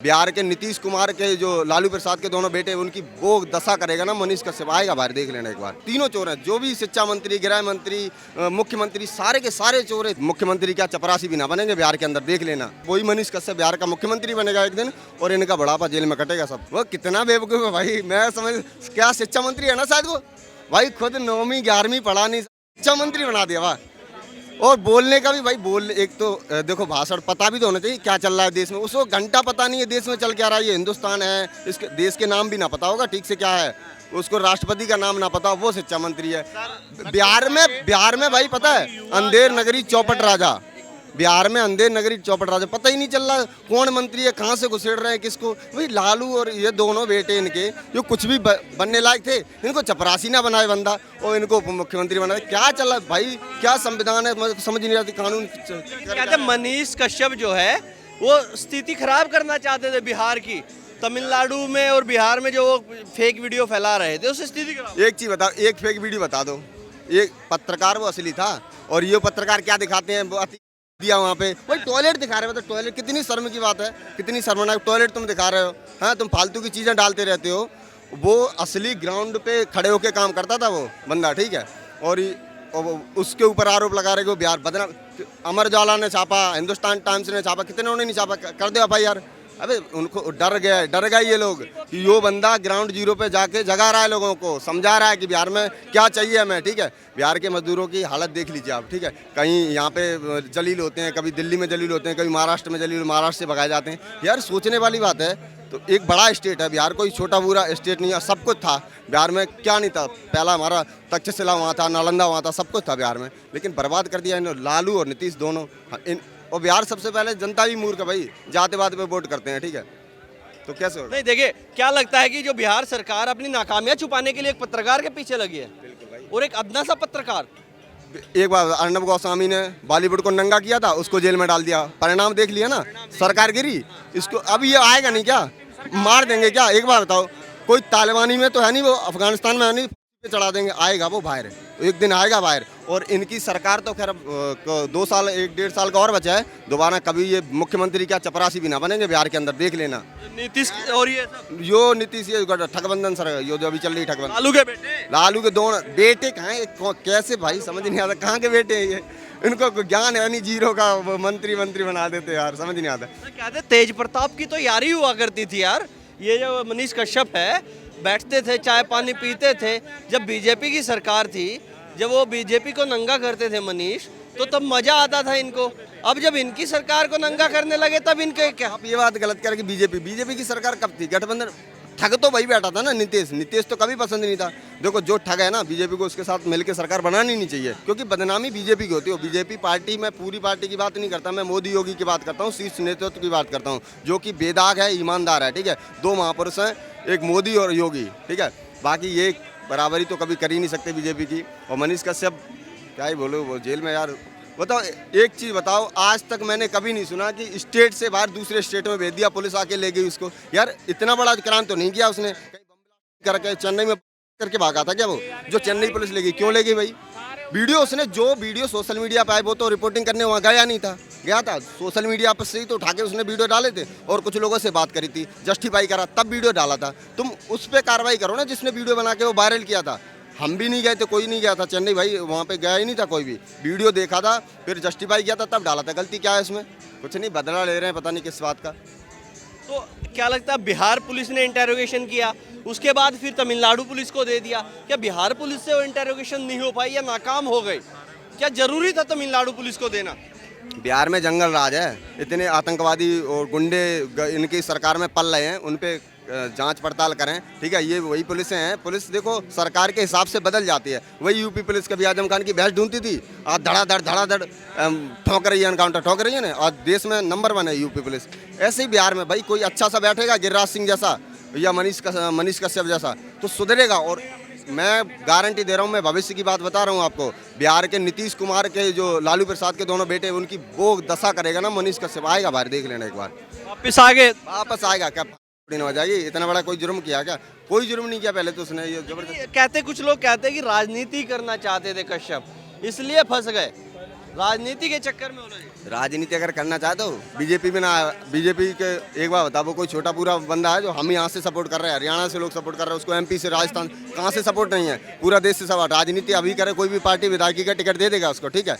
बिहार के नीतीश कुमार के जो लालू प्रसाद के दोनों बेटे उनकी वो दशा करेगा ना मनीष कश्यप, आएगा बाहर, देख लेना एक बार। तीनों चोर हैं, जो भी शिक्षा मंत्री, गृह मंत्री, मुख्यमंत्री, सारे के सारे चोर हैं। मुख्यमंत्री क्या चपरासी भी ना बनेंगे बिहार के अंदर, देख लेना। वही मनीष कश्यप बिहार का मुख्यमंत्री बनेगा एक दिन और इनका बुढ़ापा जेल में कटेगा सब। वो कितना बेवकूफ है भाई, मैं समझ, क्या शिक्षा मंत्री है ना शायद वो, भाई खुद 9वीं 11वीं पढ़ा नहीं, शिक्षा मंत्री बना दिया वाह। और बोलने का भी भाई, बोल एक तो देखो भाषण पता भी तो होना चाहिए क्या चल रहा है देश में, उसको घंटा पता नहीं है देश में चल क्या रहा है। ये हिंदुस्तान है, इसके देश के नाम भी ना पता होगा ठीक से क्या है, उसको राष्ट्रपति का नाम ना पता, वो शिक्षा मंत्री है। बिहार में भाई पता है, अंधेर नगरी चौपट राजा, बिहार में अंधेर नगरी चौपट राजा, पता ही नहीं चल रहा कौन मंत्री है, कहाँ से घुसेड़ रहे हैं किसको। भाई लालू और ये दोनों बेटे इनके जो कुछ भी बनने लायक थे, इनको चपरासी ना बनाए बंदा और इनको मुख्यमंत्री बनाए, क्या चल रहा है भाई, क्या संविधान है, समझ नहीं आती कानून। कहते मनीष कश्यप जो है वो स्थिति खराब करना चाहते थे बिहार की, तमिलनाडु में और बिहार में जो वो फेक वीडियो फैला रहे थे, उस स्थिति खराब। एक चीज बता, एक फेक वीडियो बता दो, एक पत्रकार वो असली था और ये पत्रकार क्या दिखाते हैं दिया वहाँ पे, वही टॉयलेट दिखा रहे हो। तो टॉयलेट कितनी शर्म की बात है, कितनी शर्मनाक टॉयलेट तुम दिखा रहे हो। हाँ, तुम फालतू की चीज़ें डालते रहते हो। वो असली ग्राउंड पे खड़े होके काम करता था वो बंदा, ठीक है। और उसके ऊपर आरोप लगा रहे कि वो बिहार बदनाम। अमर उजाला ने छापा, हिंदुस्तान टाइम्स ने छापा, कितने उन्होंने नहीं छापा, कर दो भाई यार। अबे उनको डर गए ये लोग कि यो बंदा ग्राउंड जीरो पे जाके जगा रहा है लोगों को, समझा रहा है कि बिहार में क्या चाहिए हमें, ठीक है। बिहार के मजदूरों की हालत देख लीजिए आप, ठीक है। कहीं यहाँ पे जलील होते हैं, कभी दिल्ली में जलील होते हैं, कभी महाराष्ट्र में जलील, महाराष्ट्र से भगाए जाते हैं। यार सोचने वाली बात है। तो एक बड़ा स्टेट है बिहार, कोई छोटा बुरा स्टेट नहीं है, सब कुछ था बिहार में। क्या नहीं था, पहला हमारा तक्षशिला वहाँ था, नालंदा वहाँ था, सब कुछ था बिहार में, लेकिन बर्बाद कर दिया इन्होंने, लालू और नीतीश दोनों। और बिहार सबसे पहले जनता भी मूर्ख है भाई, जाते बात पे वोट करते हैं, ठीक है। तो कैसे होगा? नहीं देखिए, क्या लगता है कि जो बिहार सरकार अपनी नाकामियां छुपाने के लिए एक पत्रकार के पीछे लगी है। बिल्कुल भाई। और एक अदना सा पत्रकार, एक बार अर्नब गोस्वामी ने बॉलीवुड को नंगा किया था, उसको जेल में डाल दिया, परिणाम देख लिया ना, सरकार गिरी। इसको अब ये आएगा नहीं क्या, मार देंगे क्या? एक बार बताओ, कोई तालिबानी में तो है नहीं, वो अफगानिस्तान में है नहीं, चढ़ा देंगे, आएगा वो बाहर, एक दिन आएगा बाहर। और इनकी सरकार तो खैर 2 साल 1-1.5 साल का और बचा है, दोबारा कभी ये मुख्यमंत्री क्या चपरासी भी ना बनेंगे बिहार के अंदर, देख लेना। नीतीश और ये सब यो नीतीश, ये ठगबंधन सर, यो जो अभी चल रही ठगबंधन, लालू के दोनों बेटे कहाँ हैं, कैसे भाई समझ नहीं आता कहाँ के बेटे हैं ये, इनको ज्ञान है नहीं, जीरो का मंत्री बना देते यार, समझ नहीं आता। कहते तेज प्रताप की तो यारी हुआ करती थी यार। ये जो मनीष कश्यप है, बैठते थे, चाय पानी पीते थे, जब बीजेपी की सरकार थी, जब वो बीजेपी को नंगा करते थे मनीष, तो तब मजा आता था इनको। अब जब इनकी सरकार को नंगा करने लगे तब इनके क्या। आप ये बात गलत कर कि बीजेपी की सरकार कब थी, गठबंधन ठग तो वही बैठा था ना, नीतीश तो कभी पसंद नहीं था। देखो जो ठग है ना, बीजेपी को उसके साथ मिलकर सरकार बनानी नहीं चाहिए, क्योंकि बदनामी बीजेपी की होती है। बीजेपी पार्टी, मैं पूरी पार्टी की बात नहीं करता, मैं मोदी योगी की बात करता हूँ, शीर्ष नेतृत्व की बात करता हूँ, जो कि बेदाग है, ईमानदार है, ठीक है। 2 महापुरुष हैं, एक मोदी और योगी, ठीक है। बाकी ये बराबरी तो कभी कर ही नहीं सकते बीजेपी की। और मनीष कश्यप क्या ही बोलो, वो जेल में यार। बताओ एक चीज़ बताओ, आज तक मैंने कभी नहीं सुना कि स्टेट से बाहर दूसरे स्टेट में भेज दिया, पुलिस आके ले गई उसको। यार इतना बड़ा क्राइम तो नहीं किया उसने, कहीं बम करके चेन्नई में करके भागा था क्या वो, जो चेन्नई पुलिस ले गई, क्यों ले गई भाई? वीडियो उसने, जो वीडियो सोशल मीडिया पे आए वो तो रिपोर्टिंग करने वहाँ गया नहीं था, गया था सोशल मीडिया पर से ही तो उठा के उसने वीडियो डाले थे और कुछ लोगों से बात करी थी, जस्टिफाई करा, तब वीडियो डाला था। तुम उस पर कार्रवाई करो ना जिसने वीडियो बना के वो वायरल किया था। हम भी नहीं गए थे, कोई नहीं गया था चेन्नई भाई, वहाँ पे गया ही नहीं था कोई भी, वीडियो देखा था, फिर जस्टिफाई किया था, तब डाला था। गलती क्या है इसमें? कुछ नहीं, बदला ले रहे हैं पता नहीं किस बात का। तो क्या लगता है, बिहार पुलिस ने इंटेरोगेशन किया, उसके बाद फिर तमिलनाडु पुलिस को दे दिया, क्या बिहार पुलिस से वो इंटेरोगेशन नहीं हो पाई या नाकाम हो गई? क्या जरूरी था तमिलनाडु पुलिस को देना? बिहार में जंगल राज है, इतने आतंकवादी और गुंडे इनकी सरकार में पल रहे हैं, उन पे जांच पड़ताल करें, ठीक है। ये वही पुलिस हैं, पुलिस देखो सरकार के हिसाब से बदल जाती है। वही यूपी पुलिस कभी आजम खान की भैंस ढूंढती थी, आज धड़ाधड़ ठोक रही है, एनकाउंटर ठोक रही है ना, और देश में नंबर 1 है यूपी पुलिस। ऐसे ही बिहार में भाई कोई अच्छा सा बैठेगा, गिरिराज सिंह जैसा या मनीष कश्यप जैसा, तो सुधरेगा। और मैं गारंटी दे रहा हूँ, मैं भविष्य की बात बता रहा हूँ आपको, बिहार के नीतीश कुमार के जो लालू प्रसाद के दोनों बेटे, उनकी वो दशा करेगा ना मनीष कश्यप, आएगा बाहर, देख लेना एक बार। वापस आएगा क्या? हो जाएगी, इतना बड़ा कोई जुर्म किया क्या? कोई जुर्म नहीं किया पहले तो उसने, ये जबरदस्त। कहते कुछ लोग कहते हैं कि राजनीति करना चाहते थे कश्यप, इसलिए फंस गए। राजनीति के चक्कर में उलझे। राजनीति अगर करना चाहते हो बीजेपी में ना, बीजेपी के एक बार बताओ, वो कोई छोटा पूरा बंदा है जो हम यहाँ से सपोर्ट कर रहे हैं, हरियाणा से लोग सपोर्ट कर रहे हैं उसको, एमपी से, राजस्थान, कहाँ से सपोर्ट नहीं है, पूरा देश से सपोर्ट। राजनीति अभी करे कोई भी पार्टी विधायकी का टिकट दे देगा उसको, ठीक है,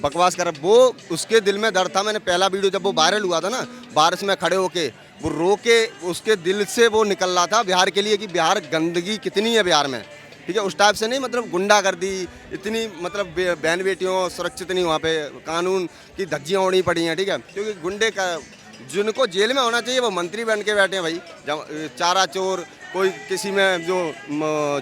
बकवास कर। वो उसके दिल में दर्द था। मैंने पहला वीडियो जब वो वायरल हुआ था ना, बारिश में खड़े होके वो रो के, उसके दिल से वो निकल रहा था बिहार के लिए कि बिहार गंदगी कितनी है बिहार में, ठीक है, उस टाइप से नहीं, मतलब गुंडागर्दी इतनी, मतलब बहन बेटियों सुरक्षित नहीं, वहाँ पे कानून की धज्जियाँ उड़ी पड़ी हैं, ठीक है, क्योंकि गुंडे का जिनको जेल में होना चाहिए वो मंत्री बन के बैठे हैं भाई। चारा चोर, कोई किसी में जो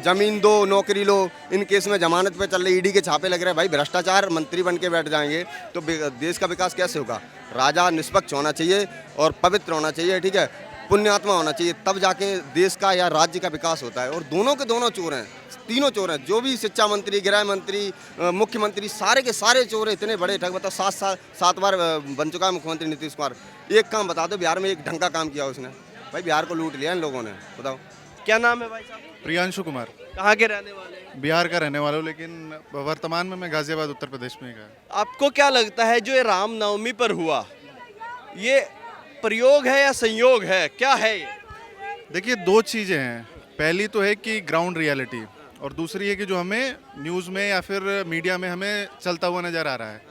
जमीन दो नौकरी लो, इन केस में जमानत पे चल रही, ईडी के छापे लग रहे हैं भाई। भ्रष्टाचार मंत्री बन के बैठ जाएंगे तो देश का विकास कैसे होगा। राजा निष्पक्ष होना चाहिए और पवित्र होना चाहिए, ठीक है, पुण्यात्मा होना चाहिए, तब जाके देश का या राज्य का विकास होता है। और दोनों के दोनों चोर हैं, तीनों चोर हैं, जो भी शिक्षा मंत्री, गृह मंत्री, मुख्यमंत्री, सारे के सारे चोर हैं, इतने बड़े ठग। बताओ, 7 बार बन चुका है मुख्यमंत्री नीतीश कुमार। एक काम बता दो बिहार में, एक ढंग का काम किया उसने भाई, बिहार को लूट लिया इन लोगों ने। बताओ क्या नाम है भाई साहब? प्रियांशु कुमार। कहाँ के रहने वाले हैं? बिहार का रहने वाला हूँ, लेकिन वर्तमान में मैं गाजियाबाद उत्तर प्रदेश में ही का। आपको क्या लगता है जो ये रामनवमी पर हुआ, ये प्रयोग है या संयोग है, क्या है ये? देखिए, दो चीज़ें हैं। पहली तो है कि ग्राउंड रियलिटी, और दूसरी है कि जो हमें न्यूज़ में या फिर मीडिया में हमें चलता हुआ नज़र आ रहा है।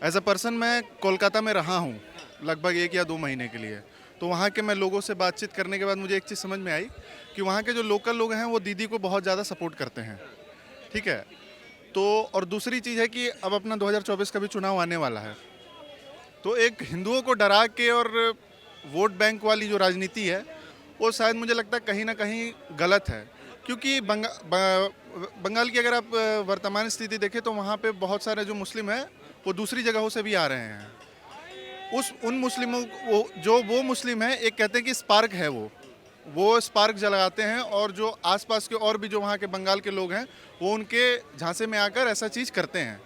एज अ पर्सन मैं कोलकाता में रहा हूँ लगभग 1 या 2 महीने के लिए, तो वहाँ के मैं लोगों से बातचीत करने के बाद मुझे एक चीज़ समझ में आई कि वहाँ के जो लोकल लोग हैं वो दीदी को बहुत ज़्यादा सपोर्ट करते हैं, ठीक है। तो और दूसरी चीज़ है कि अब अपना 2024 का भी चुनाव आने वाला है, तो एक हिंदुओं को डरा के और वोट बैंक वाली जो राजनीति है वो शायद मुझे लगता है कहीं ना कहीं गलत है। क्योंकि बंगाल की अगर आप वर्तमान स्थिति देखें तो वहाँ पे बहुत सारे जो मुस्लिम हैं वो दूसरी जगहों से भी आ रहे हैं। उन मुस्लिमों वो मुस्लिम हैं, एक कहते हैं कि स्पार्क है, वो स्पार्क जलाते हैं, और जो आसपास के और भी जो वहाँ के बंगाल के लोग हैं वो उनके झांसे में आकर ऐसा चीज़ करते हैं।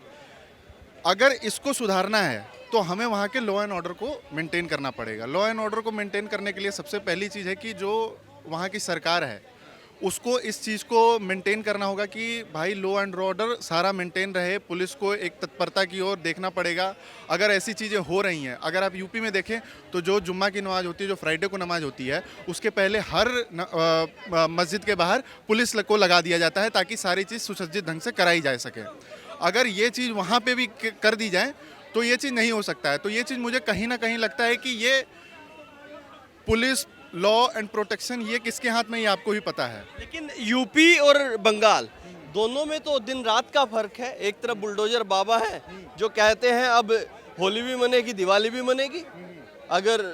अगर इसको सुधारना है तो हमें वहाँ के लॉ एंड ऑर्डर को मेंटेन करना पड़ेगा। लॉ एंड ऑर्डर को मेंटेन करने के लिए सबसे पहली चीज़ है कि जो वहाँ की सरकार है उसको इस चीज़ को मेंटेन करना होगा कि भाई लॉ एंड ऑर्डर सारा मेंटेन रहे। पुलिस को एक तत्परता की ओर देखना पड़ेगा। अगर ऐसी चीज़ें हो रही हैं, अगर आप यूपी में देखें तो जो जुम्मा की नमाज़ होती है, जो फ्राइडे को नमाज़ होती है, उसके पहले हर मस्जिद के बाहर पुलिस को लगा दिया जाता है ताकि सारी चीज़ सुसज्जित ढंग से कराई जा सके। अगर ये चीज़ वहाँ पे भी कर दी जाए तो ये चीज़ नहीं हो सकता है। तो ये चीज़ मुझे कहीं ना कहीं लगता है कि ये पुलिस, लॉ एंड प्रोटेक्शन, ये किसके हाथ में, ये आपको ही पता है। लेकिन यूपी और बंगाल दोनों में तो दिन रात का फर्क है। एक तरफ बुलडोजर बाबा है जो कहते हैं अब होली भी मनेगी, दिवाली भी मनेगी। अगर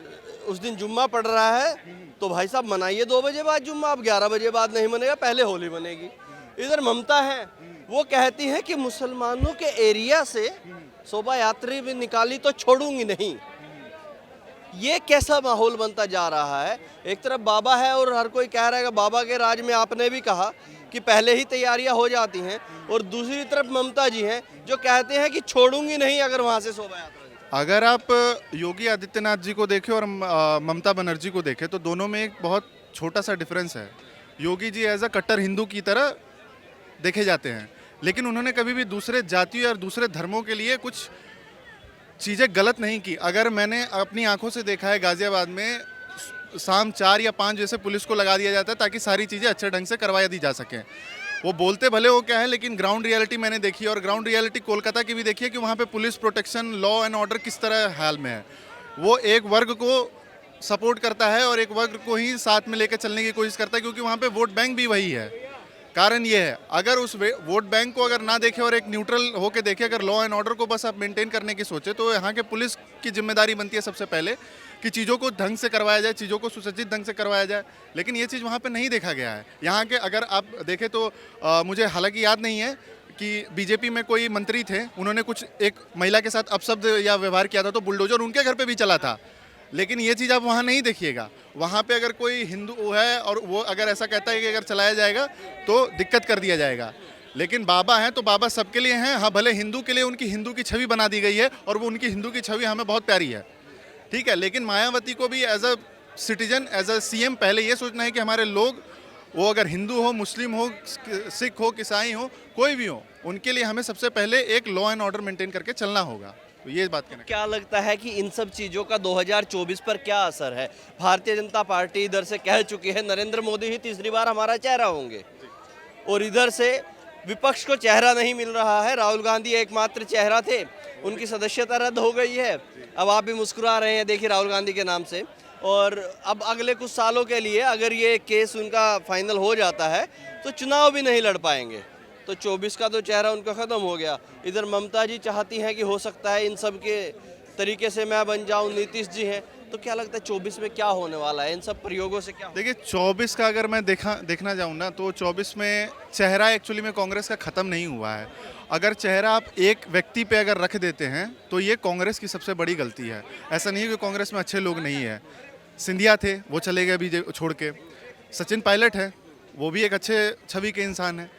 उस दिन जुम्मा पड़ रहा है तो भाई साहब मनाइए 2 बजे बाद जुम्मा, अब 11 बजे बाद नहीं मनेगा, पहले होली मनेगी। इधर ममता है, वो कहती है कि मुसलमानों के एरिया से शोभा यात्री भी निकाली तो छोड़ूंगी नहीं। ये कैसा माहौल बनता जा रहा है? एक तरफ बाबा है और हर कोई कह रहा है कि बाबा के राज में आपने भी कहा कि पहले ही तैयारियां हो जाती हैं, और दूसरी तरफ ममता जी हैं जो कहते हैं कि छोड़ूंगी नहीं अगर वहां से शोभा यात्रा। अगर आप योगी आदित्यनाथ जी को देखें और ममता बनर्जी को देखें तो दोनों में एक बहुत छोटा सा डिफरेंस है। योगी जी एज अ कट्टर हिंदू की तरह देखे जाते हैं, लेकिन उन्होंने कभी भी दूसरे जातियों और दूसरे धर्मों के लिए कुछ चीज़ें गलत नहीं की। अगर मैंने अपनी आंखों से देखा है, गाजियाबाद में शाम 4 या 5 जैसे पुलिस को लगा दिया जाता है ताकि सारी चीज़ें अच्छे ढंग से करवा दी जा सकें। वो बोलते भले वो क्या है, लेकिन ग्राउंड रियलिटी मैंने देखी है, और ग्राउंड रियलिटी कोलकाता की भी देखी है कि वहाँ पे police protection, law and order किस तरह हाल में है। वो एक वर्ग को सपोर्ट करता है और एक वर्ग को ही साथ में लेकर चलने की कोशिश करता है, क्योंकि वहाँ पे वोट बैंक भी वही है। कारण ये है, अगर उस वोट बैंक को अगर ना देखे और एक न्यूट्रल होकर देखे, अगर लॉ एंड ऑर्डर को बस आप मेंटेन करने की सोचे, तो यहाँ के पुलिस की जिम्मेदारी बनती है सबसे पहले कि चीज़ों को ढंग से करवाया जाए, चीज़ों को सुसज्जित ढंग से करवाया जाए। लेकिन ये चीज़ वहाँ पे नहीं देखा गया है। यहाँ के अगर आप देखें तो मुझे हालांकि याद नहीं है कि बीजेपी में कोई मंत्री थे, उन्होंने कुछ एक महिला के साथ अपशब्द या व्यवहार किया था तो बुलडोजर उनके घर पर भी चला था। लेकिन ये चीज़ आप वहाँ नहीं देखिएगा। वहाँ पे अगर कोई हिंदू है और वो अगर ऐसा कहता है कि अगर चलाया जाएगा तो दिक्कत कर दिया जाएगा। लेकिन बाबा हैं तो बाबा सबके लिए हैं। हाँ, भले हिंदू के लिए उनकी हिंदू की छवि बना दी गई है और वो उनकी हिंदू की छवि हमें बहुत प्यारी है, ठीक है। लेकिन मायावती को भी as a citizen, as a CM पहले ये सोचना है कि हमारे लोग वो अगर हिंदू हो, मुस्लिम हो, सिख हो, ईसाई हो, कोई भी हो, उनके लिए हमें सबसे पहले एक लॉ एंड ऑर्डर मेंटेन करके चलना होगा। तो ये बात कहना। क्या लगता है कि इन सब चीज़ों का 2024 पर क्या असर है? भारतीय जनता पार्टी इधर से कह चुकी है नरेंद्र मोदी ही तीसरी बार हमारा चेहरा होंगे, और इधर से विपक्ष को चेहरा नहीं मिल रहा है। राहुल गांधी एकमात्र चेहरा थे, उनकी सदस्यता रद्द हो गई है। अब आप भी मुस्कुरा रहे हैं, देखिए, राहुल गांधी के नाम से। और अब अगले कुछ सालों के लिए अगर ये केस उनका फाइनल हो जाता है तो चुनाव भी नहीं लड़ पाएंगे। तो 24 का तो चेहरा उनका ख़त्म हो गया। इधर ममता जी चाहती हैं कि हो सकता है इन सब के तरीके से मैं बन जाऊं, नीतीश जी हैं। तो क्या लगता है 24 में क्या होने वाला है? इन सब प्रयोगों से क्या होगा? देखिए 24 का अगर मैं देखना जाऊँ ना, तो 24 में चेहरा एक्चुअली में कांग्रेस का ख़त्म नहीं हुआ है। अगर चेहरा आप एक व्यक्ति पे अगर रख देते हैं तो ये कांग्रेस की सबसे बड़ी गलती है। ऐसा नहीं है कि कांग्रेस में अच्छे लोग नहीं है। सिंधिया थे, वो चले गए बीजेपी छोड़ के। सचिन पायलट है, वो भी एक अच्छे छवि के इंसान है।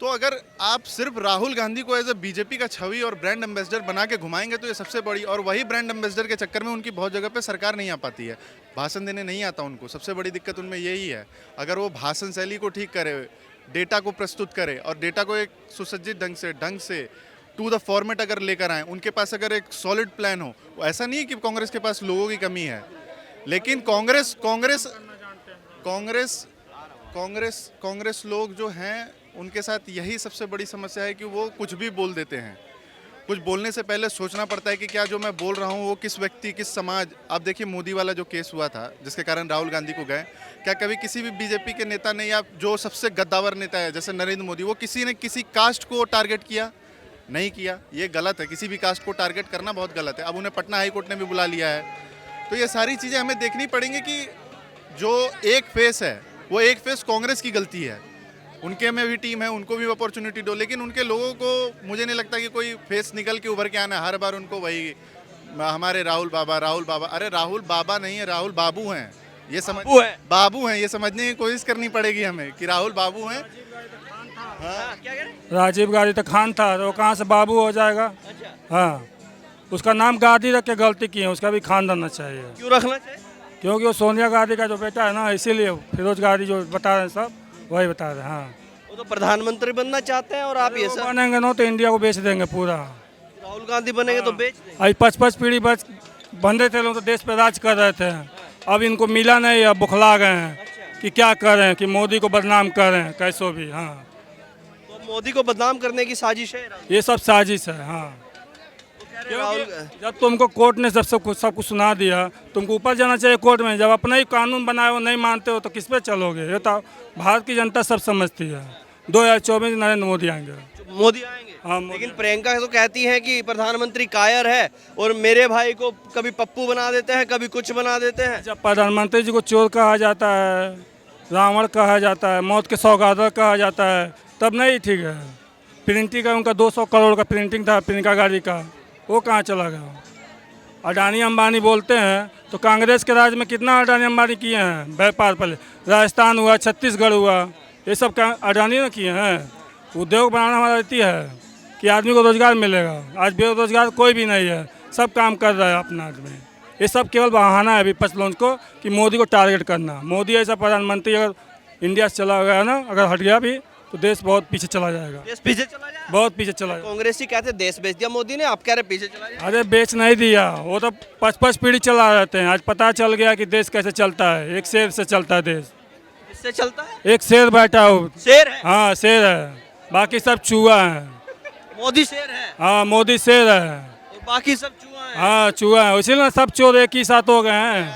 तो अगर आप सिर्फ राहुल गांधी को एज ए बीजेपी का छवि और ब्रांड एम्बेसडर बना के घुमाएंगे तो ये सबसे बड़ी, और वही ब्रांड एम्बेसडर के चक्कर में उनकी बहुत जगह पे सरकार नहीं आ पाती है, भाषण देने नहीं आता उनको। सबसे बड़ी दिक्कत उनमें यही है। अगर वो भाषण शैली को ठीक करे, डेटा को प्रस्तुत करे और डेटा को एक सुसज्जित ढंग से टू द फॉर्मेट अगर लेकर आए, उनके पास अगर एक सॉलिड प्लान हो। ऐसा नहीं है कि कांग्रेस के पास लोगों की कमी है, लेकिन कांग्रेस लोग जो हैं उनके साथ यही सबसे बड़ी समस्या है कि वो कुछ भी बोल देते हैं। कुछ बोलने से पहले सोचना पड़ता है कि क्या जो मैं बोल रहा हूँ वो किस व्यक्ति, किस समाज। आप देखिए मोदी वाला जो केस हुआ था जिसके कारण राहुल गांधी को गए, क्या कभी किसी भी बीजेपी के नेता ने, या जो सबसे गद्दावर नेता है जैसे नरेंद्र मोदी, वो किसी ने किसी कास्ट को टारगेट किया? नहीं किया। ये गलत है, किसी भी कास्ट को टारगेट करना बहुत गलत है। अब उन्हें पटना हाई कोर्ट ने भी बुला लिया है। तो ये सारी चीज़ें हमें देखनी पड़ेंगी कि जो एक फेस है वो एक फेस कांग्रेस की गलती है। उनके में भी टीम है, उनको भी अपॉर्चुनिटी दो, लेकिन उनके लोगों को मुझे नहीं लगता कि कोई फेस निकल के उभर के आना है। हर बार उनको वही हमारे राहुल बाबा। अरे राहुल बाबा नहीं है, राहुल बाबू हैं। ये बाबू हैं, ये समझने की कोशिश करनी पड़ेगी हमें कि राहुल बाबू हैं। हाँ, क्या कह रहे हैं? राजीव गांधी तो खान था, तो वो कहाँ से बाबू हो जाएगा? अच्छा, हाँ, उसका नाम गांधी रख के गलती की है, उसका भी खान रहना चाहिए। क्यों रखना चाहिए? क्योंकि वो सोनिया गांधी का जो बेटा है ना, इसीलिए फिरोज गांधी जो बता रहे हैं सब वही बता रहे हैं। हाँ, वो तो प्रधानमंत्री बनना चाहते हैं और आप ये वो सब। बनेंगे ना तो इंडिया को बेच देंगे पूरा। राहुल गांधी बनेंगे तो बेच देंगे। आज 5-5 पीढ़ी बंदे थे लोग, तो देश पे राज कर रहे थे। अब इनको मिला नहीं, अब बुखला गए हैं कि क्या करें, कि मोदी को बदनाम करें कैसो भी। हाँ, तो मोदी को बदनाम करने की साजिश है राहुल। ये सब साजिश है। हाँ, वो कह रहे हैं राहुल। जब तुमको कोर्ट ने सब कुछ सुना दिया, तुमको ऊपर जाना चाहिए कोर्ट में। जब अपना ही कानून बनाए हो, नहीं मानते हो तो किस पे चलोगे? ये तो भारत की जनता सब समझती है। 2024 नरेंद्र मोदी आएंगे। मोदी आएंगे। हाँ, लेकिन प्रियंका तो कहती हैं कि प्रधानमंत्री कायर है और मेरे भाई को कभी पप्पू बना देते हैं, कभी कुछ बना देते हैं। जब प्रधानमंत्री जी को चोर कहा जाता है, रावण कहा जाता है, मौत के सौगातर कहा जाता है, तब नहीं ठीक है। प्रिंटिंग का उनका 200 करोड़ का प्रिंटिंग था प्रियंका गांधी का, वो कहाँ चला गया? अडानी अंबानी बोलते हैं तो कांग्रेस के राज में कितना अडानी अंबानी किए हैं व्यापार? पहले राजस्थान हुआ, छत्तीसगढ़ हुआ, ये सब क्या अडानी ने किए हैं? उद्योग बनाना हमारा रहती है कि आदमी को रोजगार मिलेगा। आज बेरोजगार कोई भी नहीं है, सब काम कर रहा है अपना आदमी। ये सब केवल बहाना है विपक्ष लोगों को कि मोदी को टारगेट करना। मोदी ऐसा प्रधानमंत्री अगर इंडिया से चला गया ना, अगर हट गया भी तो देश बहुत पीछे चला जाएगा। देश पीछे चला जाए। बहुत पीछे चला जाएगा। कांग्रेसी कहते हैं देश बेच दिया मोदी ने, आप कह रहे पीछे चला जाए। अरे बेच नहीं दिया, वो तो 5-5 पीढ़ी चला रहते हैं। आज पता चल गया कि देश कैसे चलता है। एक शेर से चलता है देश। इससे चलता है? एक शेर बैठा हो। शेर है। हाँ, शेर है, बाकी सब चूहा है। मोदी शेर है। हाँ, मोदी शेर है और बाकी सब चूहा है। हाँ, चूहा है। इसीलिए सब चोर एक ही साथ हो गए हैं।